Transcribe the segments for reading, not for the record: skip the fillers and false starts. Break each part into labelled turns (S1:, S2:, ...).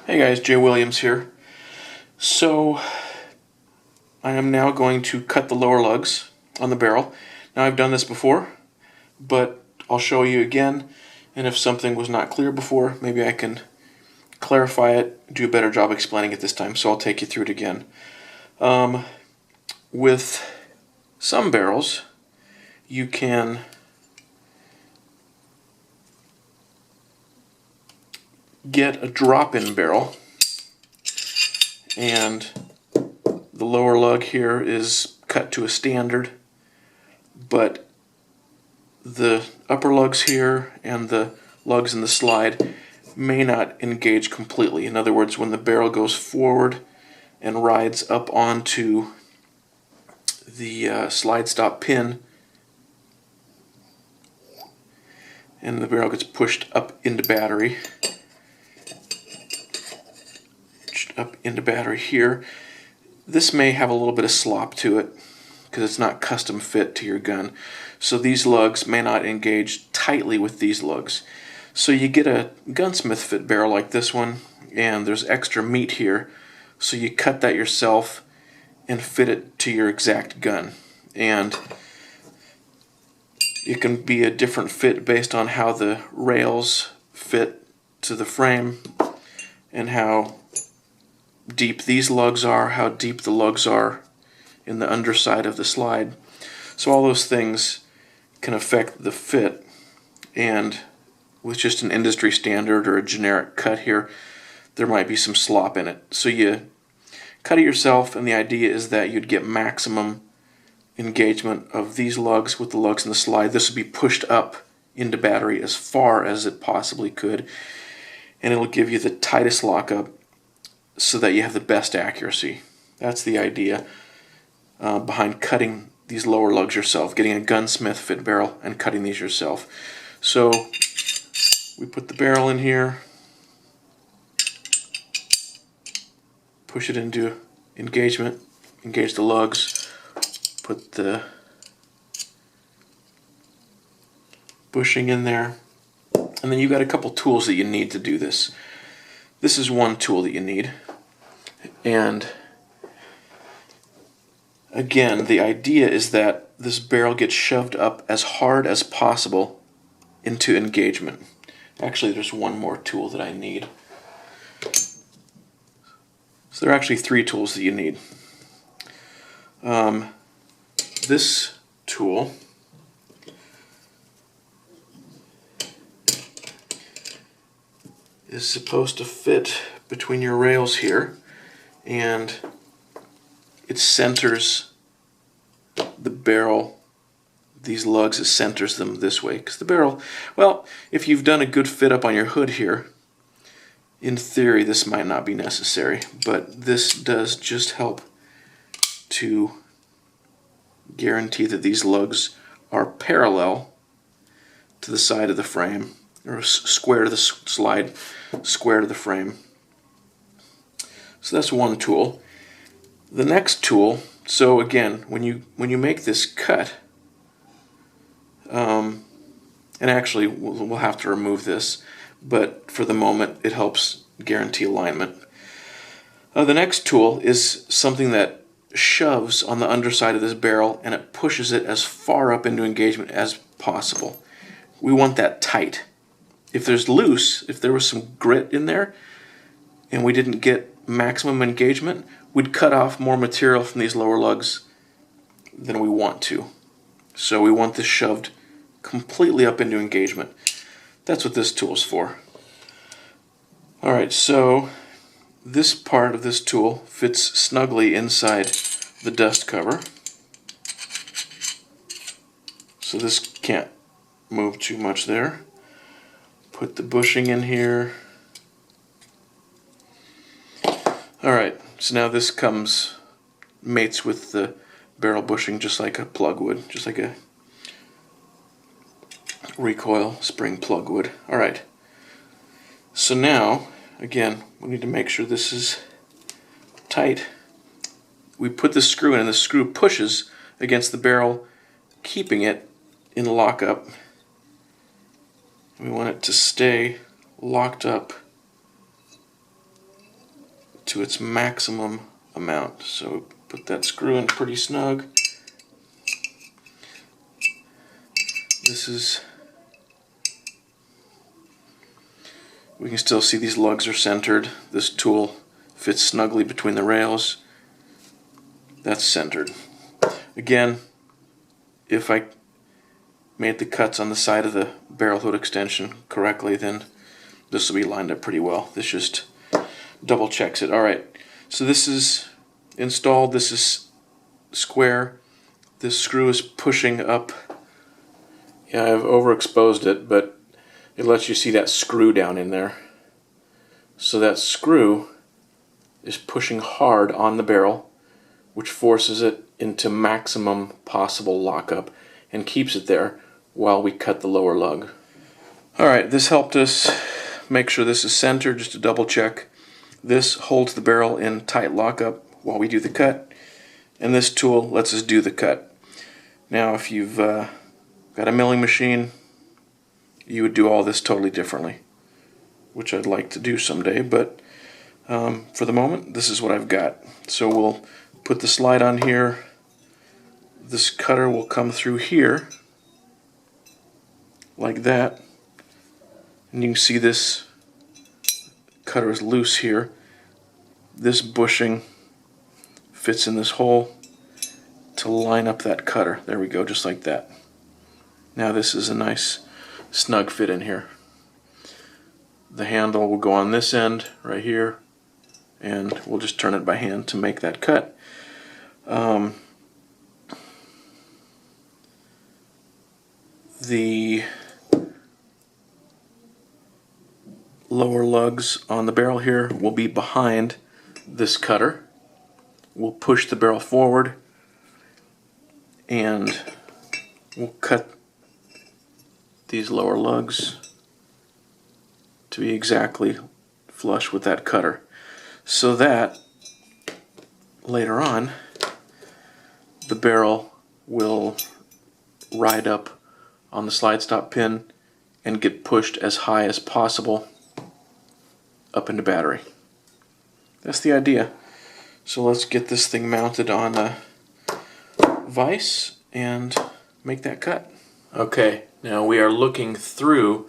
S1: Hey guys, Jay Williams here. So I am now going to cut the lower lugs on the barrel. Now I've done this before, but I'll show you again, and if something was not clear before, maybe I can clarify it, do a better job explaining it this time, so I'll take you through it again. With some barrels, you can get a drop-in barrel, and the lower lug here is cut to a standard, but the upper lugs here and the lugs in the slide may not engage completely. In other words, when the barrel goes forward and rides up onto the slide stop pin and the barrel gets pushed up into battery, here, this may have a little bit of slop to it because it's not custom fit to your gun. So these lugs may not engage tightly with these lugs. So you get a gunsmith fit barrel like this one, and there's extra meat here, so you cut that yourself and fit it to your exact gun. And it can be a different fit based on how the rails fit to the frame and how deep these lugs are, how deep the lugs are in the underside of the slide. So all those things can affect the fit, and with just an industry standard or a generic cut here, there might be some slop in it. So you cut it yourself, and the idea is that you'd get maximum engagement of these lugs with the lugs in the slide. This would be pushed up into battery as far as it possibly could, and it'll give you the tightest lockup so that you have the best accuracy. That's the idea behind cutting these lower lugs yourself, getting a gunsmith fit barrel and cutting these yourself. So we put the barrel in here, push it into engagement, engage the lugs, put the bushing in there, and then you've got a couple tools that you need to do this. This is one tool that you need. And again, the idea is that this barrel gets shoved up as hard as possible into engagement. Actually, there's one more tool that I need. So there are actually three tools that you need. This tool is supposed to fit between your rails here, and it centers the barrel, these lugs, it centers them this way. Because the barrel, well, if you've done a good fit up on your hood here, in theory this might not be necessary, but this does just help to guarantee that these lugs are parallel to the side of the frame, or square to the slide, square to the frame. So that's one tool. The next tool, so again, when you make this cut, and actually we'll have to remove this, but for the moment it helps guarantee alignment. The next tool is something that shoves on the underside of this barrel, and it pushes it as far up into engagement as possible. We want that tight. If there's loose, if there was some grit in there and we didn't get maximum engagement, we'd cut off more material from these lower lugs than we want to. So we want this shoved completely up into engagement. That's what this tool's for. Alright, so this part of this tool fits snugly inside the dust cover. So this can't move too much there. Put the bushing in here. Alright, so now this mates with the barrel bushing just like a plug would, just like a recoil spring plug would. Alright, so now, again, we need to make sure this is tight. We put the screw in, and the screw pushes against the barrel, keeping it in lockup. We want it to stay locked up to its maximum amount. So put that screw in pretty snug. We can still see these lugs are centered. This tool fits snugly between the rails. That's centered. Again, if I made the cuts on the side of the barrel hood extension correctly, then this will be lined up pretty well. This just double checks it. Alright, so this is installed. This is square. This screw is pushing up. Yeah, I've overexposed it, but it lets you see that screw down in there. So that screw is pushing hard on the barrel, which forces it into maximum possible lockup and keeps it there while we cut the lower lug. Alright, this helped us make sure this is centered, just to double check. This holds the barrel in tight lockup while we do the cut, and this tool lets us do the cut. Now if you've got a milling machine, you would do all this totally differently, which I'd like to do someday, but for the moment, this is what I've got. So we'll put the slide on here. This cutter will come through here, like that, and you can see this cutter is loose here. This bushing fits in this hole to line up that cutter. There we go, just like that. Now this is a nice snug fit in here. The handle will go on this end right here, and we'll just turn it by hand to make that cut. The lower lugs on the barrel here will be behind this cutter. We'll push the barrel forward and we'll cut these lower lugs to be exactly flush with that cutter, so that later on the barrel will ride up on the slide stop pin and get pushed as high as possible up into battery. That's the idea. So let's get this thing mounted on a vise and make that cut. Okay, now we are looking through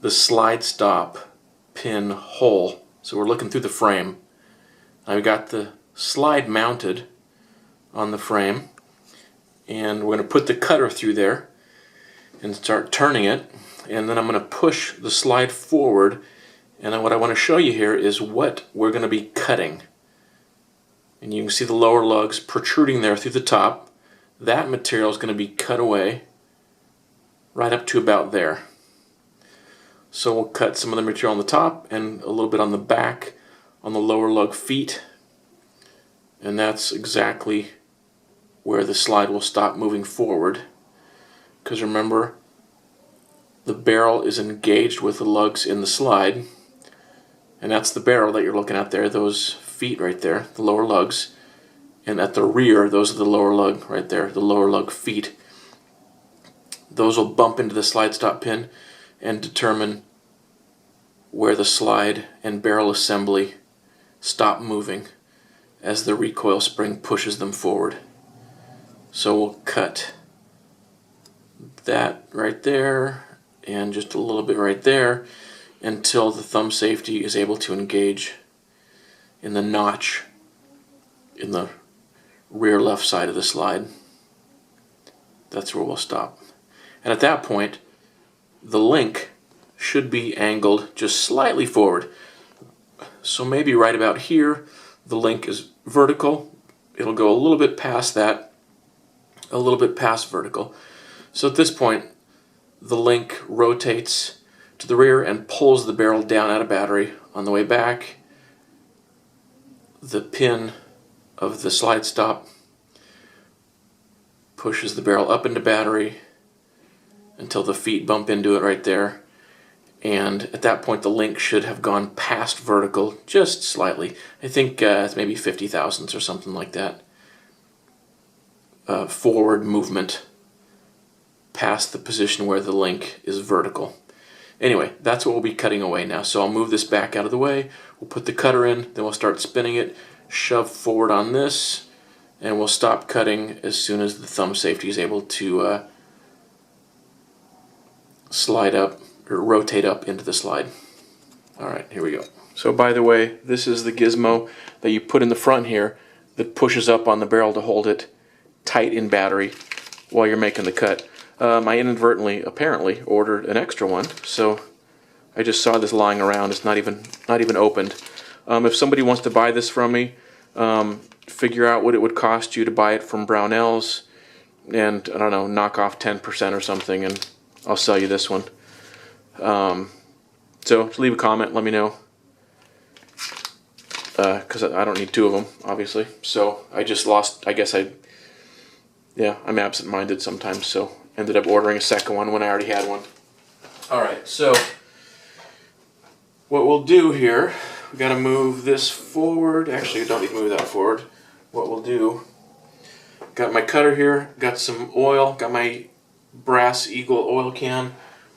S1: the slide stop pin hole. So we're looking through the frame. I've got the slide mounted on the frame, and we're going to put the cutter through there and start turning it, and then I'm going to push the slide forward, and then what I want to show you here is what we're going to be cutting. And you can see the lower lugs protruding there through the top. That material is going to be cut away right up to about there. So we'll cut some of the material on the top and a little bit on the back on the lower lug feet, and that's exactly where the slide will stop moving forward. Because remember, the barrel is engaged with the lugs in the slide, and that's the barrel that you're looking at there, those feet right there, the lower lugs, and at the rear, those are the lower lug right there, the lower lug feet. Those will bump into the slide stop pin and determine where the slide and barrel assembly stop moving as the recoil spring pushes them forward. So we'll cut that right there and just a little bit right there until the thumb safety is able to engage in the notch in the rear left side of the slide. That's where we'll stop. And at that point, the link should be angled just slightly forward. So maybe right about here, the link is vertical. It'll go a little bit past that, a little bit past vertical. So at this point, the link rotates to the rear and pulls the barrel down out of battery. On the way back, the pin of the slide stop pushes the barrel up into battery until the feet bump into it right there. And at that point, the link should have gone past vertical just slightly. I think it's maybe 50 thousandths or something like that. Forward movement past the position where the link is vertical. Anyway, that's what we'll be cutting away now. So I'll move this back out of the way. We'll put the cutter in, then we'll start spinning it, shove forward on this, and we'll stop cutting as soon as the thumb safety is able to slide up or rotate up into the slide. Alright, here we go. So by the way, this is the gizmo that you put in the front here that pushes up on the barrel to hold it tight in battery while you're making the cut. I inadvertently, apparently, ordered an extra one, so I just saw this lying around. It's not even opened. If somebody wants to buy this from me, figure out what it would cost you to buy it from Brownells, and I don't know, knock off 10% or something, and I'll sell you this one. So just leave a comment, let me know, because I don't need two of them, obviously. So I just lost, I guess I'm absent-minded sometimes, so ended up ordering a second one when I already had one. Alright, so what we'll do here, we got to move this forward. Actually, we don't need to move that forward. What we'll do, got my cutter here, got some oil, got my brass Eagle oil can.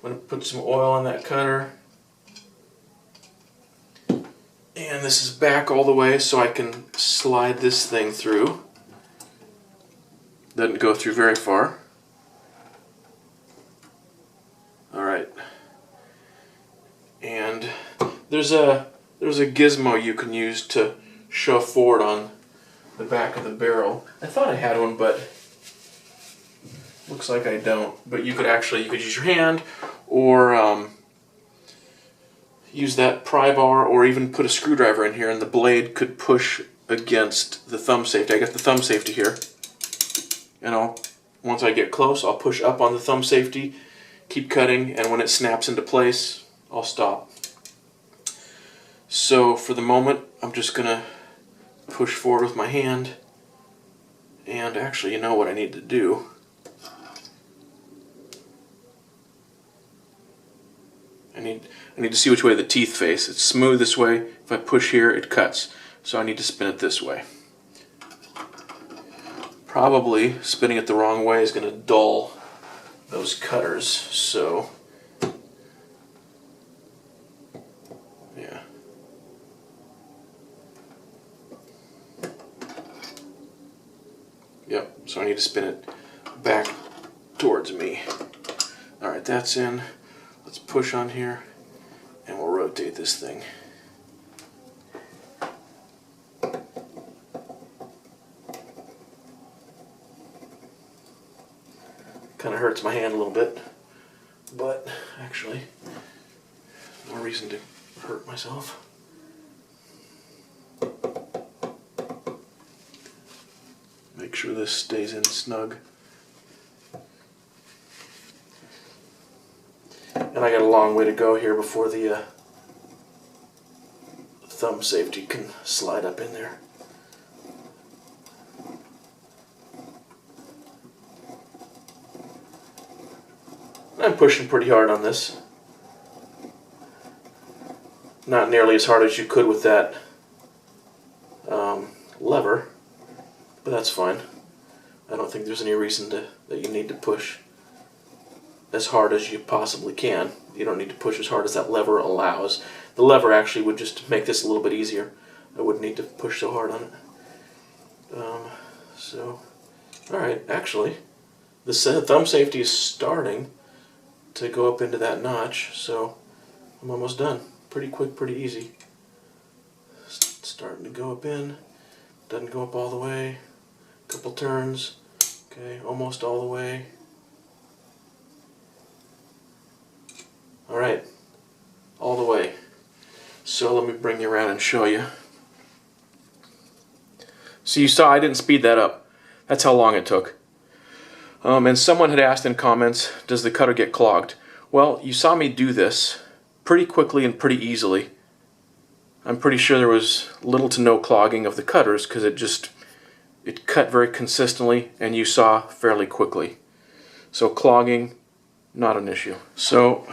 S1: I'm going to put some oil on that cutter. And this is back all the way so I can slide this thing through. Doesn't go through very far. Alright. And there's a gizmo you can use to shove forward on the back of the barrel. I thought I had one, but looks like I don't. But you could use your hand, or use that pry bar, or even put a screwdriver in here and the blade could push against the thumb safety. I got the thumb safety here, and once I get close, I'll push up on the thumb safety, keep cutting, and when it snaps into place, I'll stop. So for the moment, I'm just gonna push forward with my hand, and actually, you know what I need to do? I need to see which way the teeth face. It's smooth this way. If I push here, it cuts. So I need to spin it this way. Probably spinning it the wrong way is going to dull those cutters. So, yeah. Yep, so I need to spin it back towards me. Alright, that's in. Let's push on here, and we'll rotate this thing. Kind of hurts my hand a little bit, but actually, no reason to hurt myself. Make sure this stays in snug. And I got a long way to go here before the thumb safety can slide up in there. I'm pushing pretty hard on this. Not nearly as hard as you could with that lever, but that's fine. I don't think there's any reason that you need to push as hard as you possibly can. You don't need to push as hard as that lever allows. The lever actually would just make this a little bit easier. I wouldn't need to push so hard on it. Alright, actually, the thumb safety is starting to go up into that notch, so I'm almost done. Pretty quick, pretty easy. Starting to go up in. Doesn't go up all the way. Couple turns. Okay, almost all the way. Alright, all the way. So let me bring you around and show you. So you saw I didn't speed that up. That's how long it took. And someone had asked in comments, does the cutter get clogged? Well, you saw me do this pretty quickly and pretty easily. I'm pretty sure there was little to no clogging of the cutters because it cut very consistently, and you saw fairly quickly. So clogging, not an issue. So,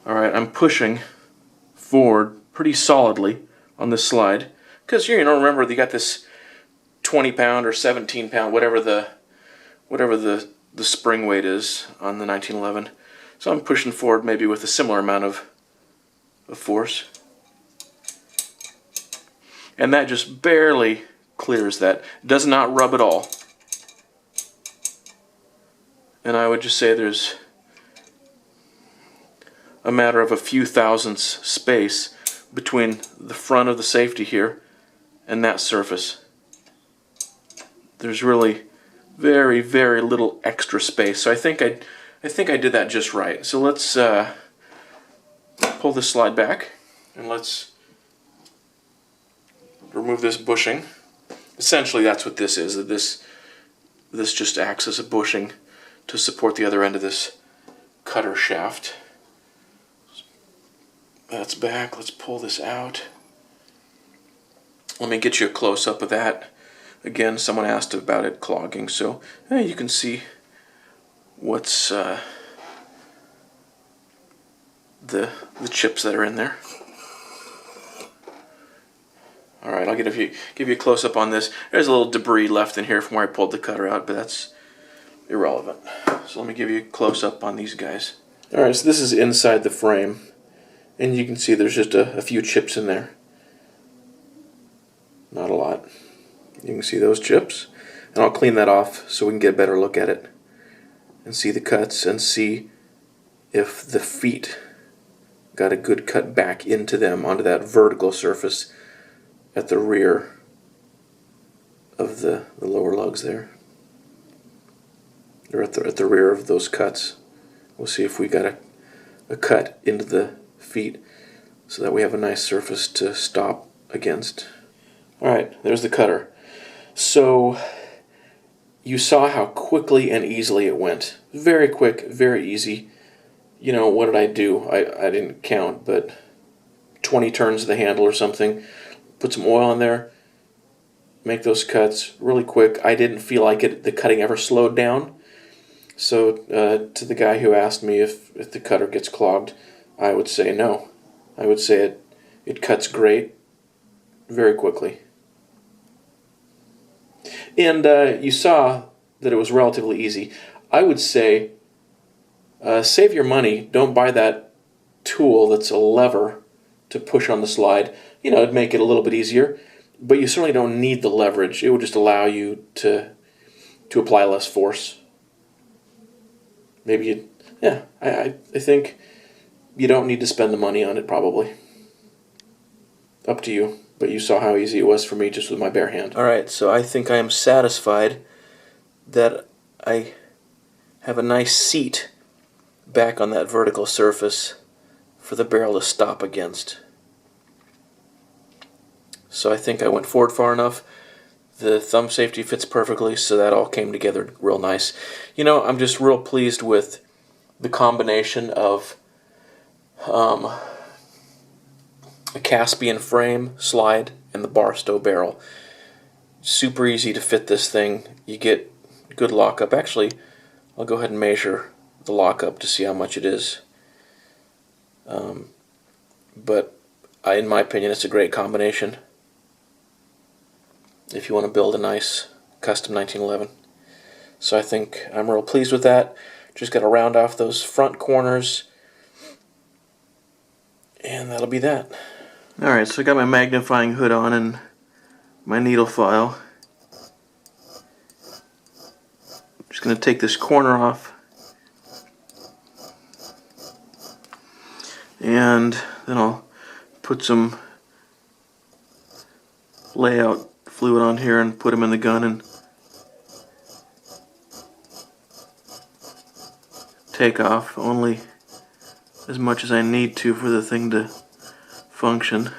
S1: alright, I'm pushing forward pretty solidly on this slide because you know, remember, you got this 20-pound or 17-pound, whatever the spring weight is on the 1911. So I'm pushing forward maybe with a similar amount of force. And that just barely clears that. Does not rub at all. And I would just say there's a matter of a few thousandths space between the front of the safety here and that surface. There's really very, very little extra space. So I think I did that just right. So let's pull this slide back and let's remove this bushing. Essentially that's what this is. This just acts as a bushing to support the other end of this cutter shaft. That's back. Let's pull this out. Let me get you a close-up of that. Again, someone asked about it clogging, so you can see what's the chips that are in there. All right, I'll give you a close-up on this. There's a little debris left in here from where I pulled the cutter out, but that's irrelevant. So let me give you a close-up on these guys. All right, so this is inside the frame, and you can see there's just a few chips in there. Not a lot. You can see those chips, and I'll clean that off so we can get a better look at it and see the cuts and see if the feet got a good cut back into them onto that vertical surface at the rear of the lower lugs there, or at the rear of those cuts. We'll see if we got a cut into the feet so that we have a nice surface to stop against. Alright, there's the cutter. So you saw how quickly and easily it went. Very quick, very easy. You know, what did I do? I didn't count, but 20 turns of the handle or something. Put some oil in there, make those cuts really quick. I didn't feel like the cutting ever slowed down. So to the guy who asked me if the cutter gets clogged, I would say no. I would say it cuts great very quickly. And you saw that it was relatively easy. I would say save your money. Don't buy that tool that's a lever to push on the slide. You know, it'd make it a little bit easier, but you certainly don't need the leverage. It would just allow you to apply less force. Maybe I think you don't need to spend the money on it, probably. Up to you, but you saw how easy it was for me just with my bare hand. Alright, so I think I am satisfied that I have a nice seat back on that vertical surface for the barrel to stop against. So I think I went forward far enough. The thumb safety fits perfectly, so that all came together real nice. You know, I'm just real pleased with the combination of a Caspian frame, slide, and the Barstow barrel. Super easy to fit this thing. You get good lockup. Actually, I'll go ahead and measure the lockup to see how much it is. But in my opinion, it's a great combination if you want to build a nice custom 1911. So I think I'm real pleased with that. Just got to round off those front corners, and that'll be that. Alright, so I got my magnifying hood on and my needle file. Just going to take this corner off, and then I'll put some layout fluid on here and put them in the gun and take off only as much as I need to for the thing to function.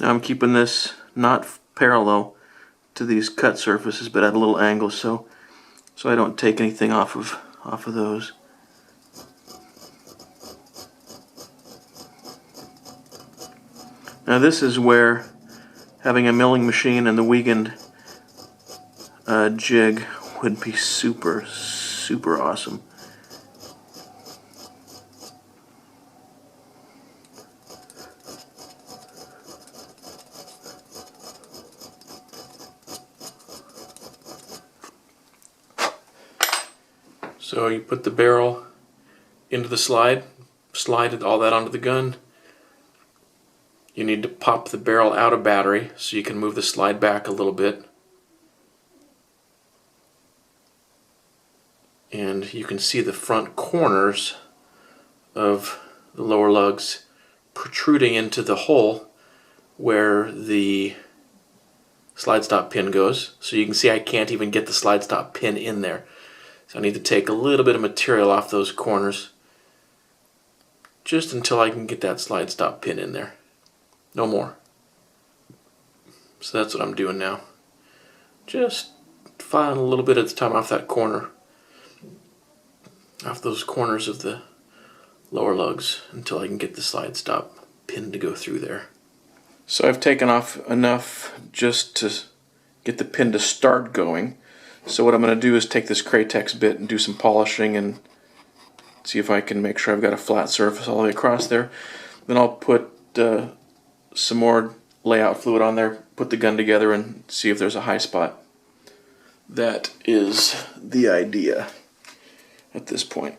S1: Now I'm keeping this not parallel to these cut surfaces, but at a little angle, so I don't take anything off of those. Now this is where having a milling machine and the Wiegand jig would be super, super awesome. So you put the barrel into the slide all that onto the gun. You need to pop the barrel out of battery so you can move the slide back a little bit. And you can see the front corners of the lower lugs protruding into the hole where the slide stop pin goes. So you can see I can't even get the slide stop pin in there. So I need to take a little bit of material off those corners just until I can get that slide stop pin in there. No more. So that's what I'm doing now. Just filing a little bit at a time off that corner, off those corners of the lower lugs until I can get the slide stop pin to go through there. So I've taken off enough just to get the pin to start going. So what I'm going to do is take this Kratex bit and do some polishing and see if I can make sure I've got a flat surface all the way across there. Then I'll put some more layout fluid on there, put the gun together, and see if there's a high spot. That is the idea at this point.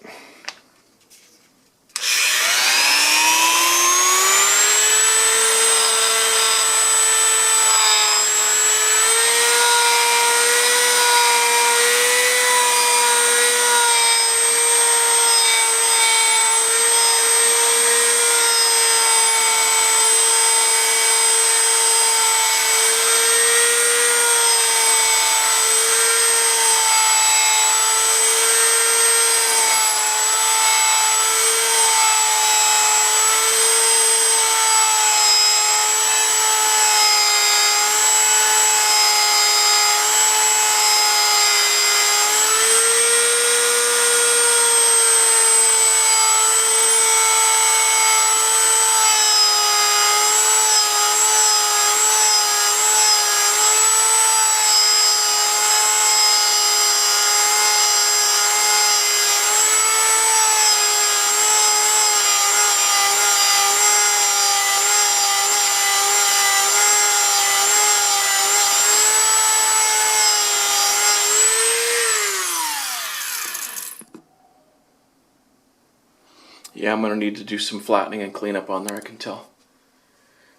S1: Yeah, I'm going to need to do some flattening and cleanup on there, I can tell.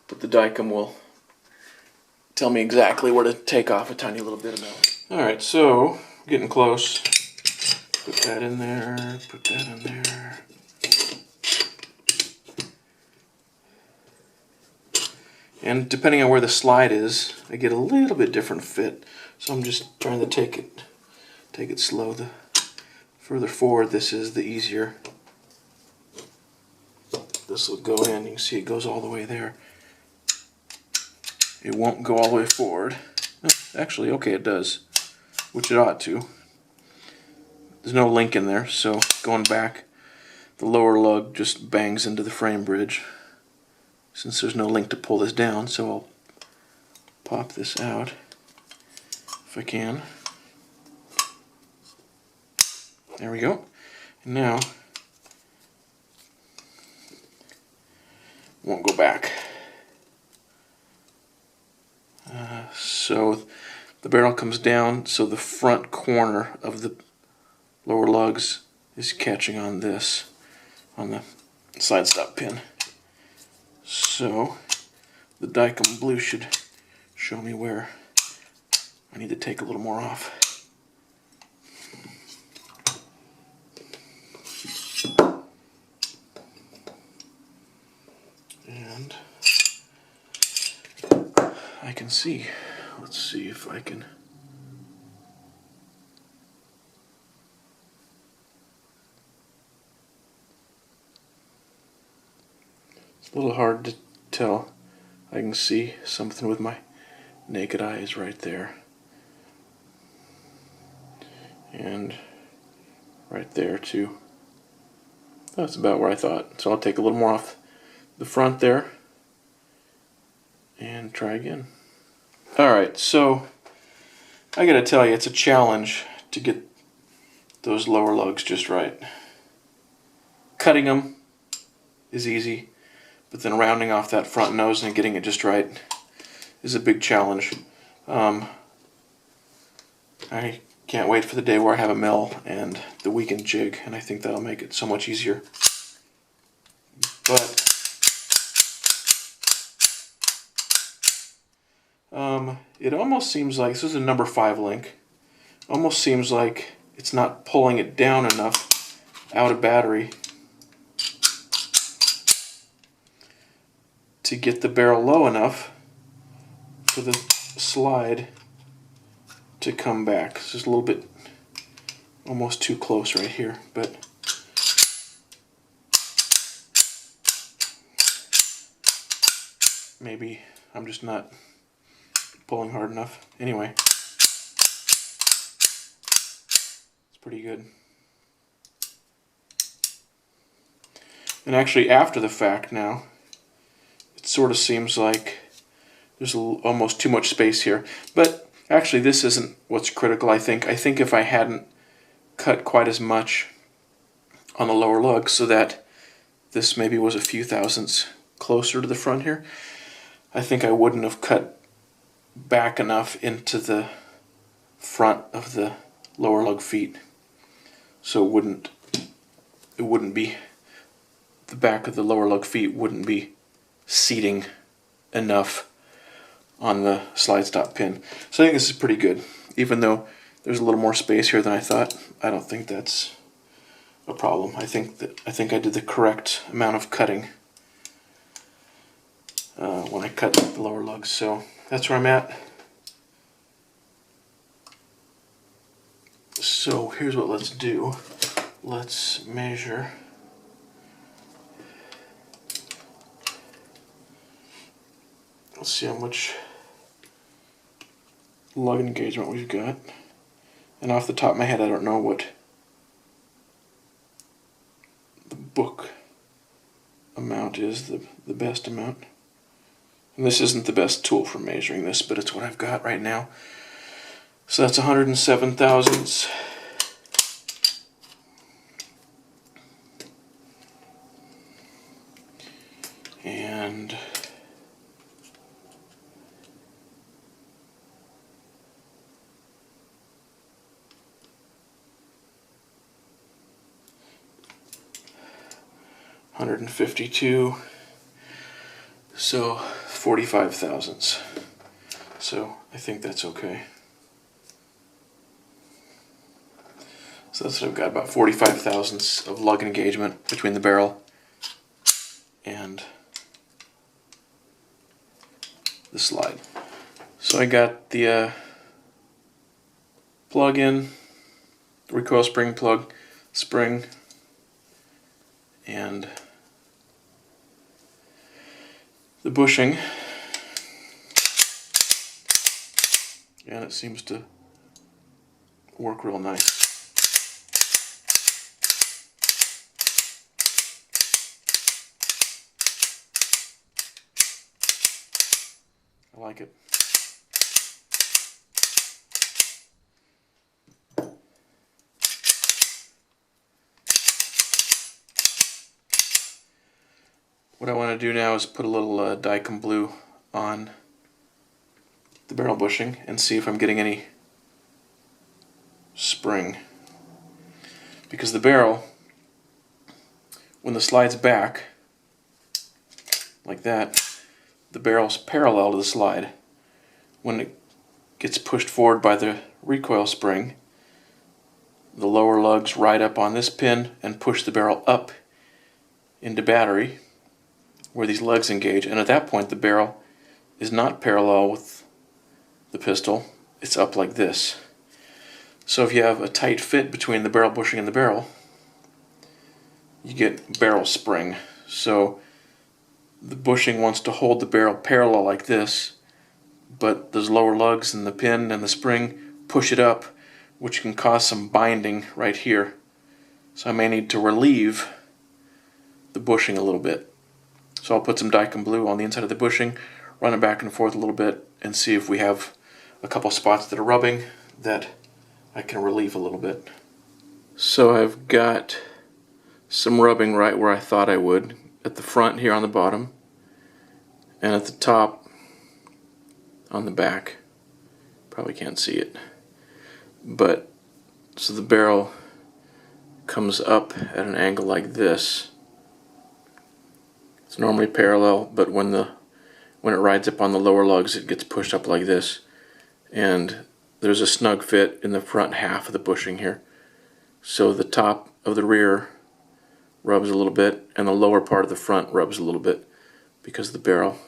S1: But the Dicom will tell me exactly where to take off a tiny little bit of metal. Alright, so, getting close. Put that in there, put that in there. And depending on where the slide is, I get a little bit different fit. So I'm just trying to take it slow. The further forward this is, the easier. This will go in. You can see it goes all the way there. It won't go all the way forward. Actually, okay, it does, which it ought to. There's no link in there, so going back, the lower lug just bangs into the frame bridge. Since there's no link to pull this down, so I'll pop this out if I can. There we go. And now, won't go back. So the barrel comes down, so the front corner of the lower lugs is catching on this, on the slide stop pin. So the Dicom blue should show me where I need to take a little more off. And I can see. Let's see if I can. It's a little hard to tell. I can see something with my naked eyes right there. And right there too. That's about where I thought. So I'll take a little more off the front there and try again. Alright, so I gotta tell you, it's a challenge to get those lower lugs just right. Cutting them is easy, but then rounding off that front nose and getting it just right is a big challenge. I can't wait for the day where I have a mill and the weekend jig, and I think that'll make it so much easier. But it almost seems like, this is a number 5 link, almost seems like it's not pulling it down enough out of battery to get the barrel low enough for the slide to come back. This is a little bit almost too close right here, but maybe I'm just not pulling hard enough. Anyway, it's pretty good. And actually, after the fact now, it sort of seems like there's almost too much space here. But actually, this isn't what's critical, I think. I think if I hadn't cut quite as much on the lower lug, so that this maybe was a few thousandths closer to the front here, I think I wouldn't have cut back enough into the front of the lower lug feet, so it wouldn't be, the back of the lower lug feet wouldn't be seating enough on the slide stop pin. So I think this is pretty good, even though there's a little more space here than I thought. I don't think that's a problem. I think I did the correct amount of cutting when I cut the lower lugs. So that's where I'm at. So here's what let's do. Let's measure. Let's see how much lug engagement we've got. And off the top of my head, I don't know what the book amount is, the best amount. And this isn't the best tool for measuring this, but it's what I've got right now. So that's 107 thousandths. And $152, so 45 thousandths. So I think that's okay. So that's what I've got, about 45 thousandths of lug engagement between the barrel and the slide. So I got the plug in, recoil spring plug, spring, and the bushing, and it seems to work real nice. I like it. What I want to do now is put a little Dicom blue on the barrel bushing and see if I'm getting any spring. Because the barrel, when the slide's back, like that, the barrel's parallel to the slide. When it gets pushed forward by the recoil spring, the lower lugs ride up on this pin and push the barrel up into battery, where these lugs engage, and at that point the barrel is not parallel with the pistol, it's up like this. So if you have a tight fit between the barrel bushing and the barrel, you get barrel spring. So the bushing wants to hold the barrel parallel like this, but those lower lugs and the pin and the spring push it up, which can cause some binding right here. So I may need to relieve the bushing a little bit. So I'll put some Dicom blue on the inside of the bushing, run it back and forth a little bit, and see if we have a couple spots that are rubbing that I can relieve a little bit. So I've got some rubbing right where I thought I would, at the front here on the bottom, and at the top on the back. Probably can't see it. But So the barrel comes up at an angle like this. It's normally parallel, but when it rides up on the lower lugs, it gets pushed up like this. And there's a snug fit in the front half of the bushing here. So the top of the rear rubs a little bit, and the lower part of the front rubs a little bit because the barrel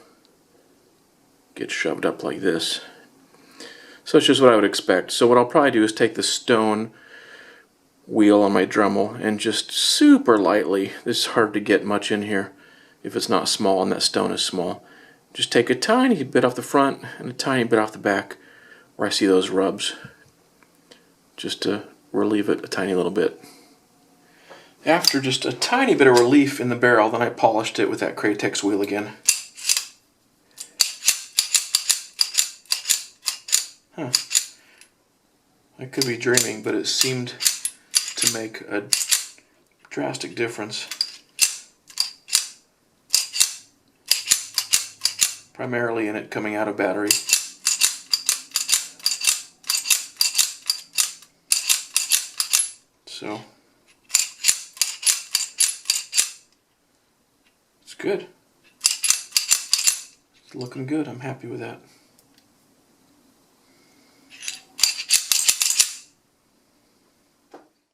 S1: gets shoved up like this. So it's just what I would expect. So what I'll probably do is take the stone wheel on my Dremel and just super lightly, this is hard to get much in here if it's not small and that stone is small, just take a tiny bit off the front and a tiny bit off the back where I see those rubs, just to relieve it a tiny little bit. After just a tiny bit of relief in the barrel, then I polished it with that Kratex wheel again. Huh. I could be dreaming, but it seemed to make a drastic difference. Primarily in it coming out of battery. So it's good. It's looking good. I'm happy with that.